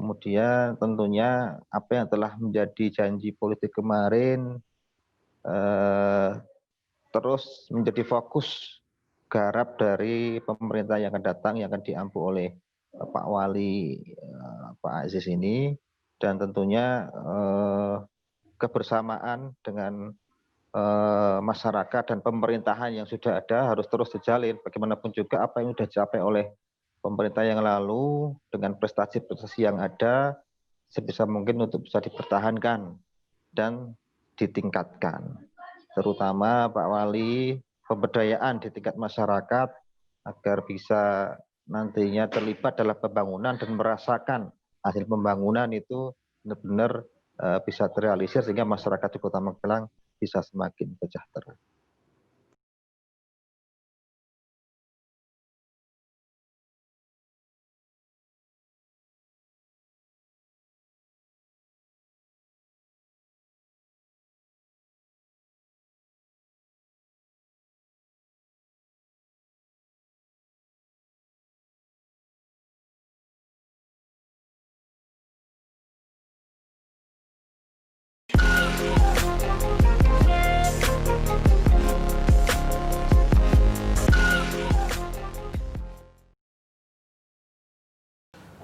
kemudian tentunya apa yang telah menjadi janji politik kemarin terus menjadi fokus garap dari pemerintah yang akan datang, yang akan diampu oleh Pak Wali, Pak Aziz ini, dan tentunya kebersamaan dengan masyarakat dan pemerintahan yang sudah ada harus terus dijalin. Bagaimanapun juga apa yang sudah dicapai oleh pemerintah yang lalu dengan prestasi-prestasi yang ada sebisa mungkin untuk bisa dipertahankan dan ditingkatkan. Terutama Pak Wali, pemberdayaan di tingkat masyarakat agar bisa nantinya terlibat dalam pembangunan dan merasakan hasil pembangunan itu benar-benar bisa terrealisir sehingga masyarakat di Kota Magelang bisa semakin sejahtera.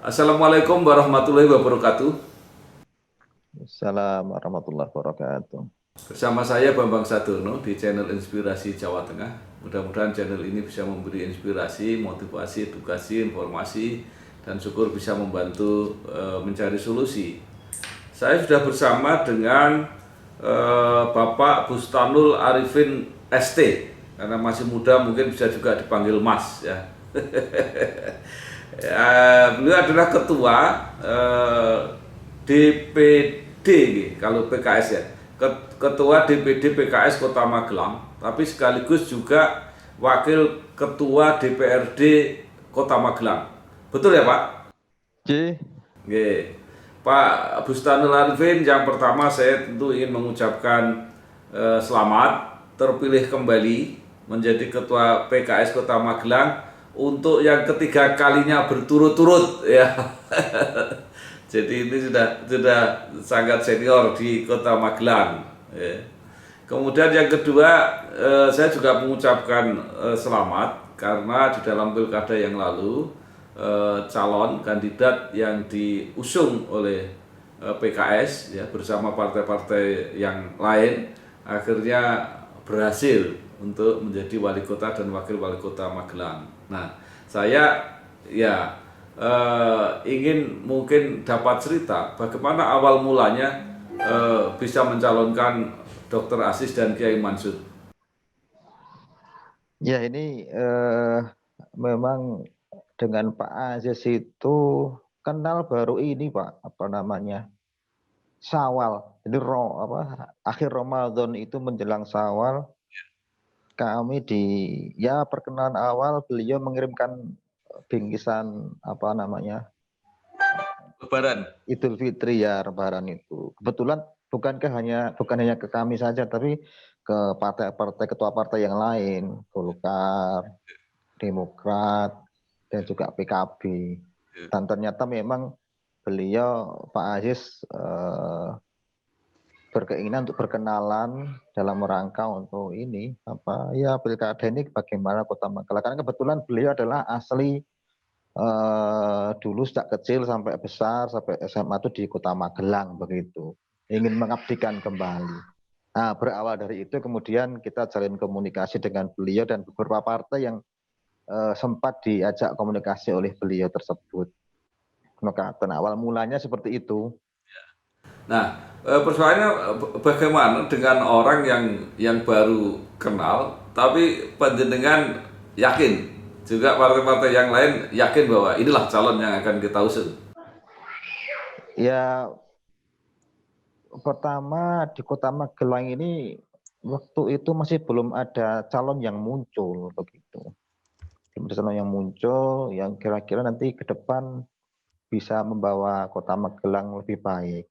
Assalamualaikum warahmatullahi wabarakatuh. Assalamualaikum warahmatullahi wabarakatuh. Bersama saya Bambang Sadono di channel Inspirasi Jawa Tengah. Mudah-mudahan channel ini bisa memberi inspirasi, motivasi, edukasi, informasi, dan syukur bisa membantu mencari solusi. Saya sudah bersama dengan Bapak Bustanul Arifin ST, karena masih muda mungkin bisa juga dipanggil Mas ya. Beliau adalah ketua DPD kalau PKS ya, ketua DPD PKS Kota Magelang, tapi sekaligus juga wakil ketua DPRD Kota Magelang. Betul ya Pak? Oke. Pak Bustanul Arifin, yang pertama saya tentu ingin mengucapkan selamat terpilih kembali menjadi ketua PKS Kota Magelang untuk yang ketiga kalinya berturut-turut ya. Jadi ini sudah sangat senior di Kota Magelang ya. Kemudian yang kedua, saya juga mengucapkan selamat karena di dalam pilkada yang lalu calon kandidat yang diusung oleh PKS ya bersama partai-partai yang lain akhirnya berhasil untuk menjadi wali kota dan wakil wali kota Magelang. Nah, saya ya ingin mungkin dapat cerita bagaimana awal mulanya bisa mencalonkan Dr. Aziz dan Kiai Mansur. Ya ini memang dengan Pak Aziz itu kenal baru ini Pak, apa namanya, Syawal. Jadi akhir Ramadan itu menjelang Syawal, kami ya perkenalan awal beliau mengirimkan bingkisan apa namanya, Lebaran. Idul Fitri ya, Lebaran itu. Kebetulan bukan hanya ke kami saja, tapi ke partai-partai, ketua partai yang lain, Golkar, Demokrat, dan juga PKB. Dan ternyata memang beliau Pak Aziz berkeinginan untuk berkenalan dalam rangka untuk ini pilkada ini bagaimana Kota Magelang. Karena kebetulan beliau adalah asli dulu sejak kecil sampai besar sampai SMA itu di Kota Magelang begitu. Ingin mengabdikan kembali. Nah, berawal dari itu kemudian kita jalin komunikasi dengan beliau dan beberapa partai yang sempat diajak komunikasi oleh beliau tersebut. Maka awal mulanya seperti itu. Nah, persoalannya bagaimana dengan orang yang baru kenal, tapi panjenengan yakin juga partai-partai yang lain yakin bahwa inilah calon yang akan kita usung. Ya, pertama di Kota Magelang ini waktu itu masih belum ada calon yang muncul begitu. Belum ada calon yang muncul yang kira-kira nanti ke depan bisa membawa Kota Magelang lebih baik.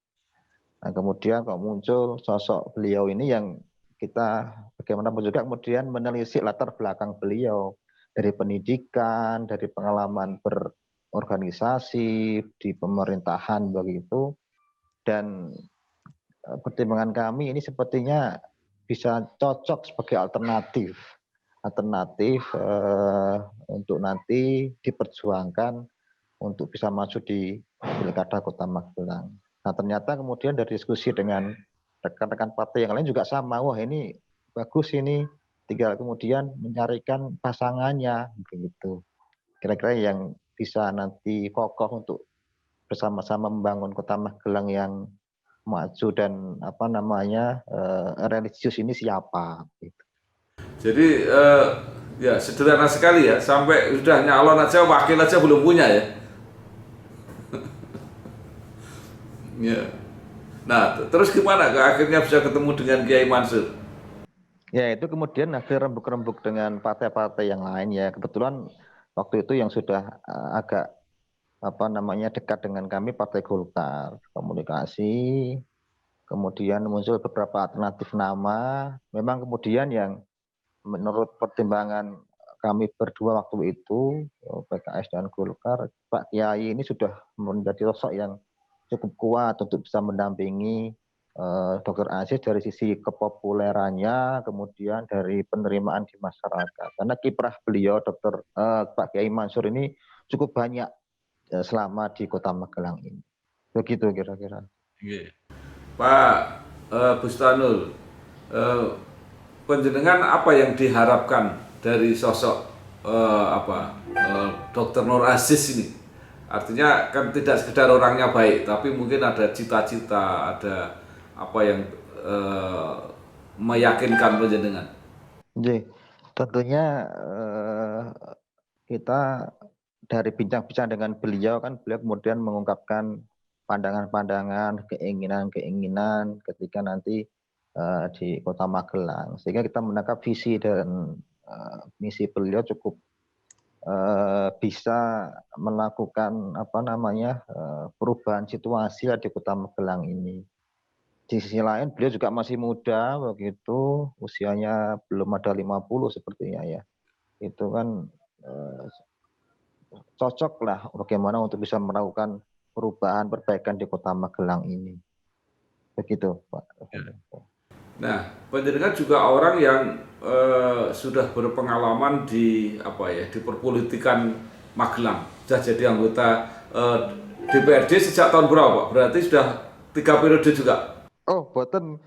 Nah, kemudian kalau muncul sosok beliau ini yang kita bagaimanapun juga kemudian menelisik latar belakang beliau dari pendidikan, dari pengalaman organisasi, di pemerintahan begitu. Dan pertimbangan kami ini sepertinya bisa cocok sebagai alternatif untuk nanti diperjuangkan untuk bisa maju di Pilkada Kota Magelang. Nah ternyata kemudian dari diskusi dengan rekan-rekan partai yang lain juga sama, wah ini bagus ini, tinggal kemudian mencarikan pasangannya begitu. Kira-kira yang bisa nanti kokoh untuk bersama-sama membangun Kota Magelang yang maju dan religius ini siapa gitu. Jadi ya sederhana sekali ya, sampai sudah nyalon aja wakil aja belum punya ya. Ya. Nah, terus gimana akhirnya bisa ketemu dengan Kiai Mansur? Ya itu kemudian akhirnya rembuk-rembuk dengan partai-partai yang lain ya. Kebetulan waktu itu yang sudah agak dekat dengan kami Partai Golkar, komunikasi, kemudian muncul beberapa alternatif nama. Memang kemudian yang menurut pertimbangan kami berdua waktu itu, PKS dan Golkar, Pak Kiai ini sudah menjadi sosok yang cukup kuat untuk bisa mendampingi Dr. Aziz dari sisi kepopulerannya, kemudian dari penerimaan di masyarakat. Karena kiprah beliau, Pak Kiai Mansur ini cukup banyak selama di Kota Magelang ini. Begitu kira-kira. Pak Bustanul, penjenengan apa yang diharapkan dari sosok Dr. Nur Aziz ini? Artinya kan tidak sekedar orangnya baik, tapi mungkin ada cita-cita, ada apa yang meyakinkan penjenengan. Jadi, tentunya kita dari bincang-bincang dengan beliau kan beliau kemudian mengungkapkan pandangan-pandangan, keinginan-keinginan ketika nanti di Kota Magelang, sehingga kita menangkap visi dan misi beliau cukup bisa melakukan perubahan situasi di Kota Magelang ini. Di sisi lain beliau juga masih muda begitu, usianya belum ada 50 sepertinya ya. Itu kan cocok lah bagaimana untuk bisa melakukan perubahan perbaikan di Kota Magelang ini. Begitu, Pak. Nah, penjenengan juga orang yang sudah berpengalaman di di perpolitikan Magelang. Sudah jadi anggota DPRD sejak tahun berapa? Berarti sudah 3 periode juga. Oh, boten.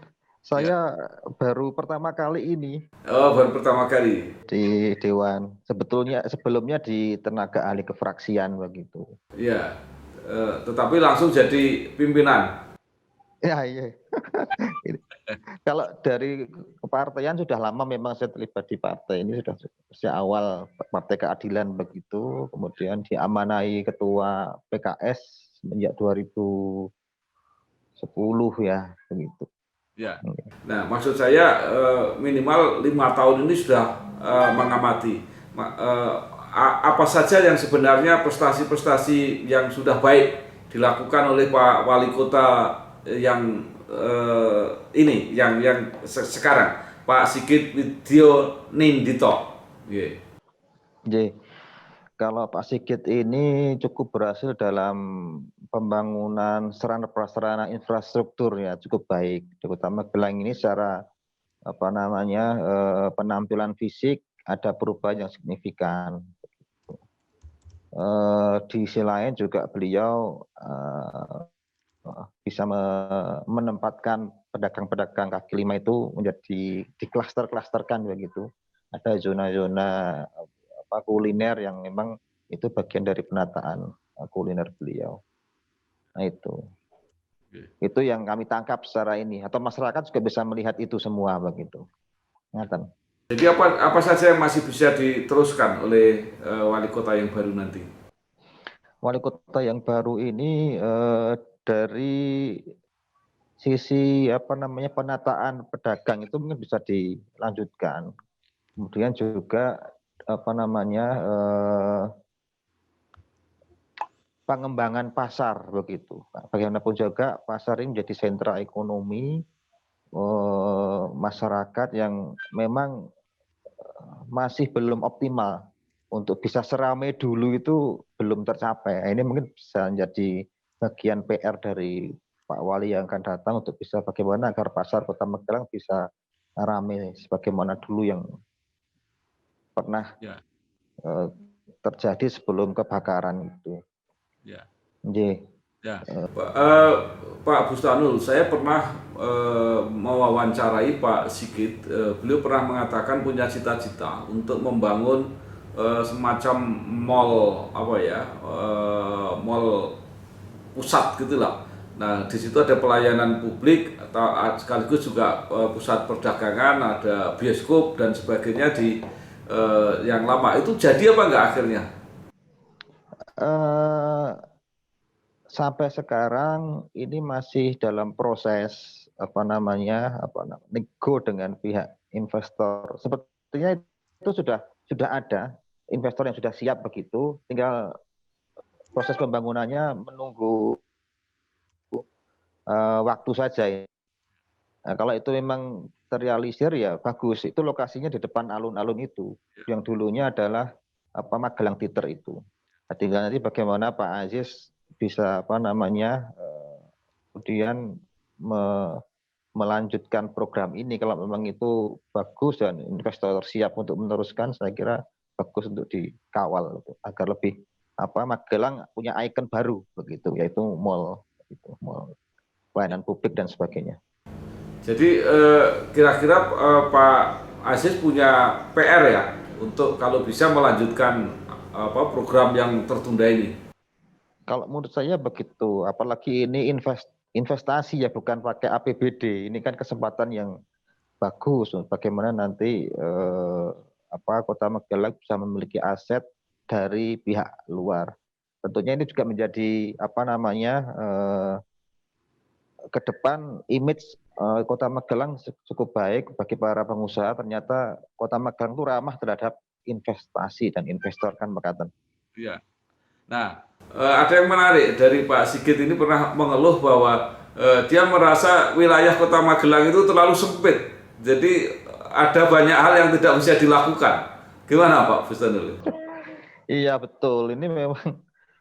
Saya baru pertama kali ini. Oh, baru pertama kali di Dewan. Sebelumnya di tenaga ahli kefraksian begitu. ya, tetapi langsung jadi pimpinan. Ya, iya. Kalau dari kepartaian sudah lama memang saya terlibat di partai ini, sudah sejak awal Partai Keadilan begitu, kemudian diamanai ketua PKS sejak 2010 ya begitu. Ya. Nah, maksud saya minimal 5 tahun ini sudah mengamati apa saja yang sebenarnya prestasi-prestasi yang sudah baik dilakukan oleh Pak Wali Kota yang ini, yang sekarang, Pak Sigit Widyo Nindito. Yeah. Kalau Pak Sigit ini cukup berhasil dalam pembangunan sarana prasarana infrastruktur ya, cukup baik. Terutama Magelang ini secara penampilan fisik ada perubahan yang signifikan. Di sisi lain juga beliau bisa menempatkan pedagang-pedagang kaki lima itu menjadi diklaster-klasterkan begitu. Ada zona-zona kuliner yang memang itu bagian dari penataan kuliner beliau. Nah itu yang kami tangkap secara ini, atau masyarakat juga bisa melihat itu semua begitu. Ngatan. Jadi apa saja yang masih bisa diteruskan oleh wali kota yang baru nanti? Wali kota yang baru ini dari sisi penataan pedagang itu mungkin bisa dilanjutkan. Kemudian juga pengembangan pasar begitu. Bagaimanapun juga pasar ini menjadi sentra ekonomi masyarakat yang memang masih belum optimal untuk bisa seramai dulu itu belum tercapai. Ini mungkin bisa menjadi bagian PR dari Pak Wali yang akan datang untuk bisa bagaimana agar pasar Kota Magelang bisa ramai sebagaimana dulu yang pernah Ya, terjadi sebelum kebakaran itu. ya, Nggih. ya. Pak Bustanul, saya pernah mewawancarai Pak Sigit. Beliau pernah mengatakan punya cita-cita untuk membangun semacam mall apa ya, mall pusat gitulah. Nah, di situ ada pelayanan publik atau sekaligus juga pusat perdagangan, ada bioskop dan sebagainya di yang lama. Itu jadi apa enggak akhirnya? Eh, Sampai sekarang ini masih dalam proses nego dengan pihak investor. Sepertinya itu sudah ada investor yang sudah siap begitu, tinggal proses pembangunannya menunggu waktu saja. Nah, kalau itu memang terrealisir ya bagus. Itu lokasinya di depan alun-alun itu, yang dulunya adalah Magelang Theater itu. Nah, tinggal nanti bagaimana Pak Aziz bisa kemudian melanjutkan program ini. Kalau memang itu bagus dan investor siap untuk meneruskan, saya kira bagus untuk dikawal agar lebih Magelang punya ikon baru begitu, yaitu mall, gitu, mall pelayanan publik dan sebagainya. Jadi kira-kira Pak Aziz punya PR ya untuk kalau bisa melanjutkan program yang tertunda ini. Kalau menurut saya begitu, apalagi ini investasi ya, bukan pakai APBD. Ini kan kesempatan yang bagus. Bagaimana nanti Kota Magelang bisa memiliki aset dari pihak luar. Tentunya ini juga menjadi ke depan image Kota Magelang cukup baik bagi para pengusaha. Ternyata Kota Magelang itu ramah terhadap investasi dan investor kan Pak. Iya. Nah, ada yang menarik dari Pak Sigit ini pernah mengeluh bahwa dia merasa wilayah Kota Magelang itu terlalu sempit. Jadi ada banyak hal yang tidak bisa dilakukan. Gimana Pak Bustanul? Iya betul, ini memang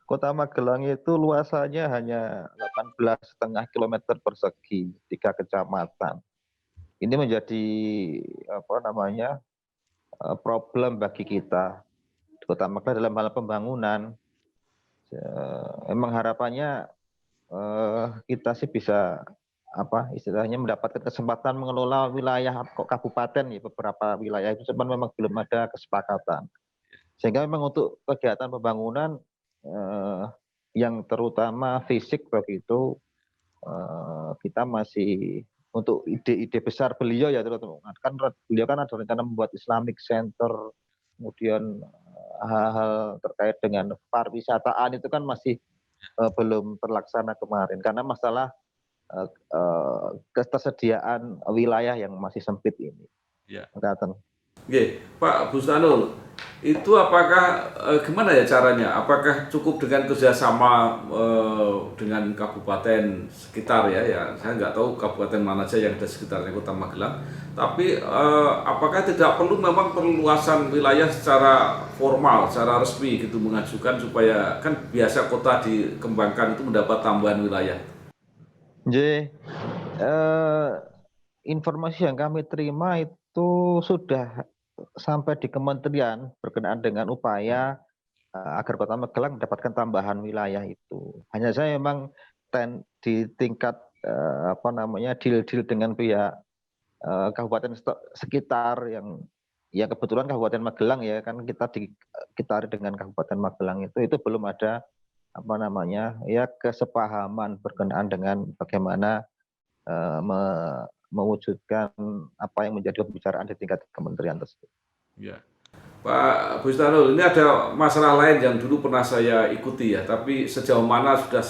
Kota Magelang itu luasannya hanya 18,5 km persegi, 3 kecamatan. Ini menjadi problem bagi kita di Kota Magelang dalam hal pembangunan. Emang harapannya kita sih bisa istilahnya mendapatkan kesempatan mengelola wilayah kabupaten ya, beberapa wilayah itu, cuman memang belum ada kesepakatan. Sehingga memang untuk kegiatan pembangunan yang terutama fisik begitu, kita masih untuk ide-ide besar beliau ya, teman-teman. Kan beliau kan ada rencana membuat Islamic Center, kemudian hal-hal terkait dengan pariwisataan itu kan masih belum terlaksana kemarin karena masalah ketersediaan wilayah yang masih sempit ini. Ya. Kelihatan. Oke, Pak Bustanul, itu apakah gimana ya caranya? Apakah cukup dengan kerjasama dengan kabupaten sekitar ya? Saya nggak tahu kabupaten mana saja yang ada sekitarnya Kota Magelang. Tapi apakah tidak perlu memang perluasan wilayah secara formal, secara resmi gitu mengajukan supaya kan biasa kota dikembangkan itu mendapat tambahan wilayah. Jadi informasi yang kami terima itu sudah sampai di kementerian berkenaan dengan upaya agar Kota Magelang mendapatkan tambahan wilayah itu. Hanya saya memang di tingkat deal-deal dengan pihak kabupaten sekitar yang ya kebetulan Kabupaten Magelang ya kan kita dikitari dengan Kabupaten Magelang itu belum ada kesepahaman berkenaan dengan bagaimana mewujudkan apa yang menjadi pembicaraan di tingkat kementerian tersebut. Ya. Pak Bustanul, ini ada masalah lain yang dulu pernah saya ikuti ya, tapi sejauh mana sudah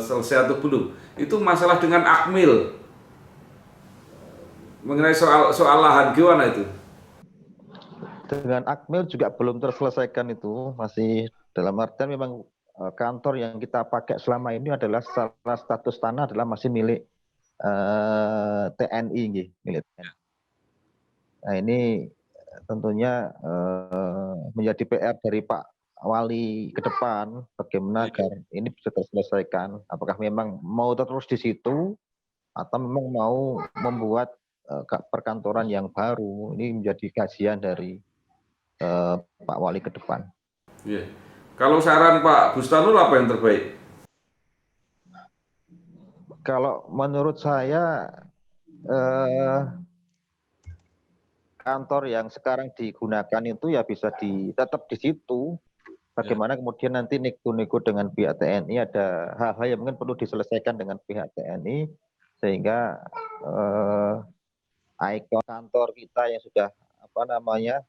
selesai atau belum? Itu masalah dengan Akmil mengenai soal lahan, gimana itu? Dengan Akmil juga belum terselesaikan, itu masih dalam artian memang kantor yang kita pakai selama ini adalah secara status tanah adalah masih milik TNI, milik TNI. Nah ini tentunya menjadi PR dari Pak Wali ke depan, bagaimana agar ini bisa terselesaikan. Apakah memang mau terus di situ atau memang mau membuat perkantoran yang baru. Ini menjadi kajian dari Pak Wali ke depan. Yeah. Kalau saran Pak Bustanul apa yang terbaik? Kalau menurut saya kantor yang sekarang digunakan itu ya bisa tetap di situ. Bagaimana kemudian nanti nego-nego dengan pihak TNI, ada hal-hal yang mungkin perlu diselesaikan dengan pihak TNI sehingga ikon kantor kita yang sudah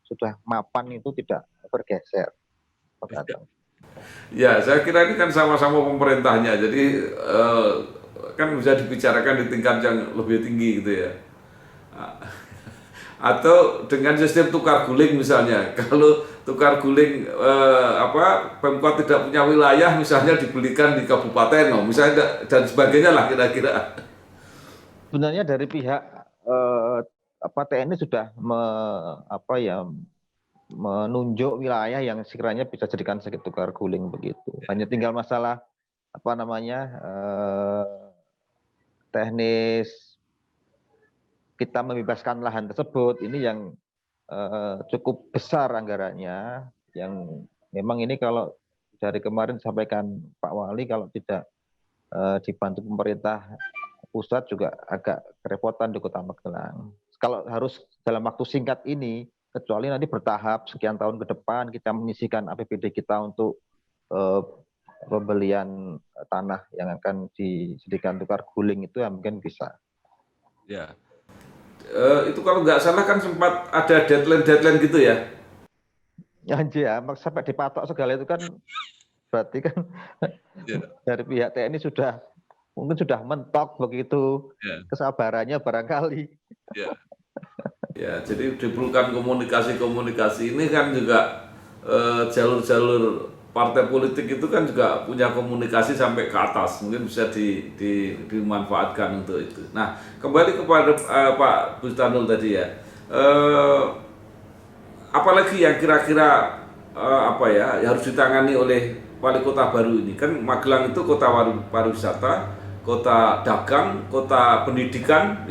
sudah mapan itu tidak bergeser. Ya, saya kira ini kan sama-sama pemerintahnya, jadi kan bisa dibicarakan di tingkat yang lebih tinggi gitu ya. Atau dengan sistem tukar guling misalnya, kalau tukar guling Pemkot tidak punya wilayah misalnya dibelikan di kabupaten, misalnya dan sebagainya lah kira-kira. Sebenarnya dari pihak TNI sudah menunjuk wilayah yang sekiranya bisa jadikan sebagai tukar guling begitu. Hanya tinggal masalah teknis kita membebaskan lahan tersebut. Ini yang cukup besar anggarannya, yang memang ini kalau dari kemarin sampaikan Pak Wali, kalau tidak dibantu pemerintah pusat juga agak kerepotan di Kota Magelang. Kalau harus dalam waktu singkat ini, kecuali nanti bertahap sekian tahun ke depan kita menyisihkan APBD kita untuk pembelian tanah yang akan dijadikan tukar guling, itu yang mungkin bisa. Ya. Itu kalau nggak salah kan sempat ada deadline gitu ya? Ya, sampai dipatok segala itu kan berarti kan dari pihak TNI mungkin sudah mentok begitu kesabarannya barangkali. Ya, jadi diperlukan komunikasi ini kan juga jalur-jalur partai politik itu kan juga punya komunikasi sampai ke atas, mungkin bisa dimanfaatkan untuk itu. Nah, kembali kepada Pak Bustanul tadi ya, apalagi yang kira-kira harus ditangani oleh wali kota baru ini. Kan Magelang itu kota pariwisata, kota dagang, kota pendidikan,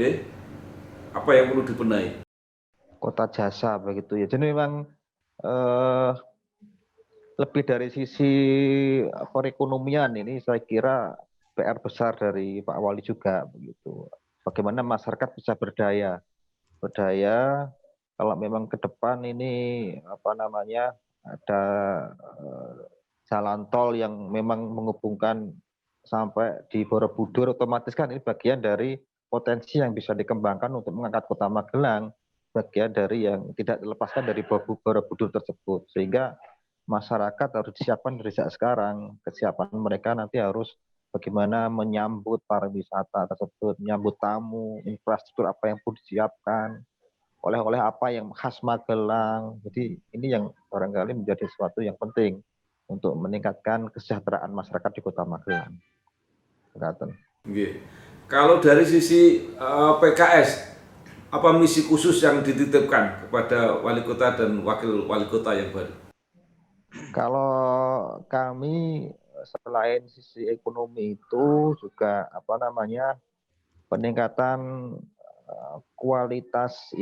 apa yang perlu dibenahi? Kota jasa begitu ya. Jadi memang lebih dari sisi perekonomian ini saya kira PR besar dari Pak Wali juga begitu. Bagaimana masyarakat bisa berdaya kalau memang ke depan ini ada jalan tol yang memang menghubungkan sampai di Borobudur, otomatis kan ini bagian dari potensi yang bisa dikembangkan untuk mengangkat Kota Magelang, bagian dari yang tidak dilepaskan dari Borobudur tersebut, sehingga masyarakat harus disiapkan dari sekarang. Kesiapan mereka nanti harus bagaimana menyambut pariwisata tersebut, menyambut tamu, infrastruktur apa yang perlu disiapkan, oleh-oleh apa yang khas Magelang. Jadi ini yang barangkali menjadi sesuatu yang penting untuk meningkatkan kesejahteraan masyarakat di Kota Magelang. Kalau dari sisi PKS, apa misi khusus yang dititipkan kepada wali kota dan wakil wali kota yang baru? Kalau kami selain sisi ekonomi itu juga peningkatan kualitas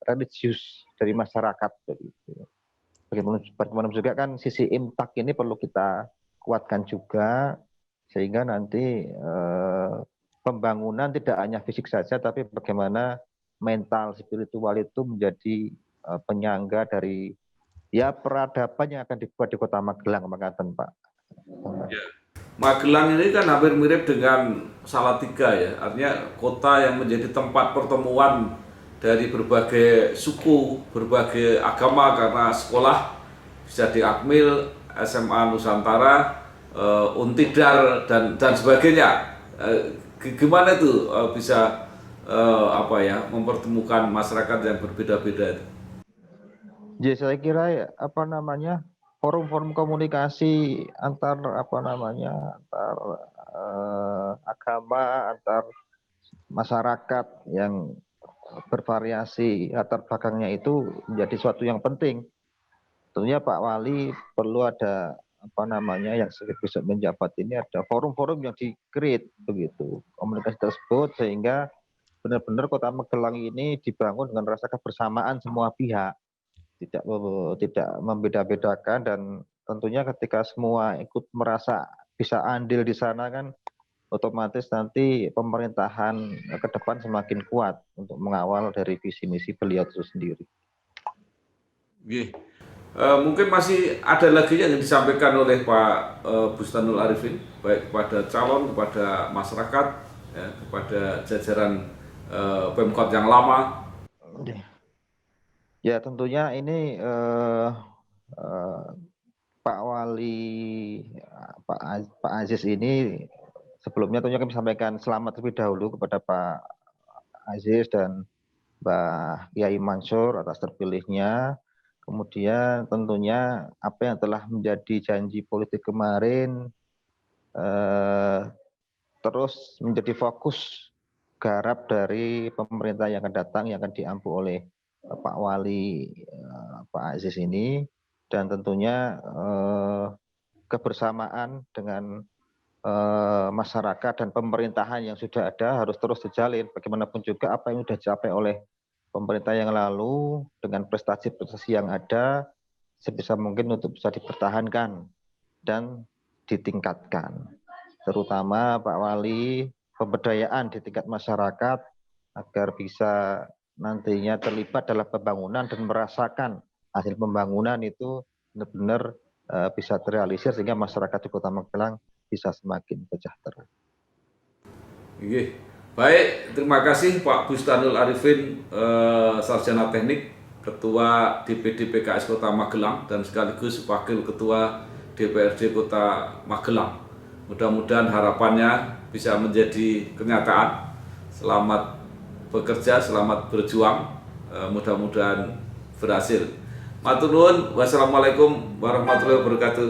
religius dari masyarakat begitu. Bagaimana juga kan sisi imtak ini perlu kita kuatkan juga, sehingga nanti pembangunan tidak hanya fisik saja, tapi bagaimana mental, spiritual itu menjadi penyangga dari peradaban yang akan dibuat di Kota Magelang, Pak. Ya. Magelang ini kan hampir mirip dengan Salatiga ya, artinya kota yang menjadi tempat pertemuan dari berbagai suku, berbagai agama, karena sekolah bisa di Akmil, SMA Nusantara, Untidar dan sebagainya. Gimana itu bisa mempertemukan masyarakat yang berbeda-beda? Ya, saya kira forum-forum komunikasi antar agama, antar masyarakat yang bervariasi latar belakangnya itu menjadi suatu yang penting. Tentunya Pak Wali perlu ada yang bisa menjabat ini, ada forum-forum yang di-create begitu, komunikasi tersebut, sehingga benar-benar Kota Magelang ini dibangun dengan rasa kebersamaan semua pihak, tidak membeda-bedakan, dan tentunya ketika semua ikut merasa bisa andil di sana kan, otomatis nanti pemerintahan ke depan semakin kuat untuk mengawal dari visi misi beliau itu sendiri. Mungkin masih ada lagi yang disampaikan oleh Pak Bustanul Arifin, baik kepada calon, kepada masyarakat, ya, kepada jajaran Pemkot yang lama. Ya tentunya ini Pak Wali, Pak Aziz ini sebelumnya tentunya kami sampaikan selamat terlebih dahulu kepada Pak Aziz dan Mbak Kiai Mansur atas terpilihnya. Kemudian tentunya apa yang telah menjadi janji politik kemarin terus menjadi fokus garap dari pemerintah yang akan datang, yang akan diampu oleh Pak Wali, Pak Aziz ini, dan tentunya kebersamaan dengan masyarakat dan pemerintahan yang sudah ada harus terus dijalin. Bagaimanapun juga apa yang sudah dicapai oleh pemerintah yang lalu dengan prestasi-prestasi yang ada sebisa mungkin untuk bisa dipertahankan dan ditingkatkan. Terutama Pak Wali, pemberdayaan di tingkat masyarakat agar bisa nantinya terlibat dalam pembangunan dan merasakan hasil pembangunan itu benar-benar bisa terrealisir sehingga masyarakat di Kota Magelang bisa semakin sejahtera. Baik, terima kasih Pak Bustanul Arifin, Sarjana Teknik, Ketua DPD PKS Kota Magelang, dan sekaligus Wakil Ketua DPRD Kota Magelang. Mudah-mudahan harapannya bisa menjadi kenyataan. Selamat bekerja, selamat berjuang, mudah-mudahan berhasil. Matur nuwun, wassalamualaikum warahmatullahi wabarakatuh.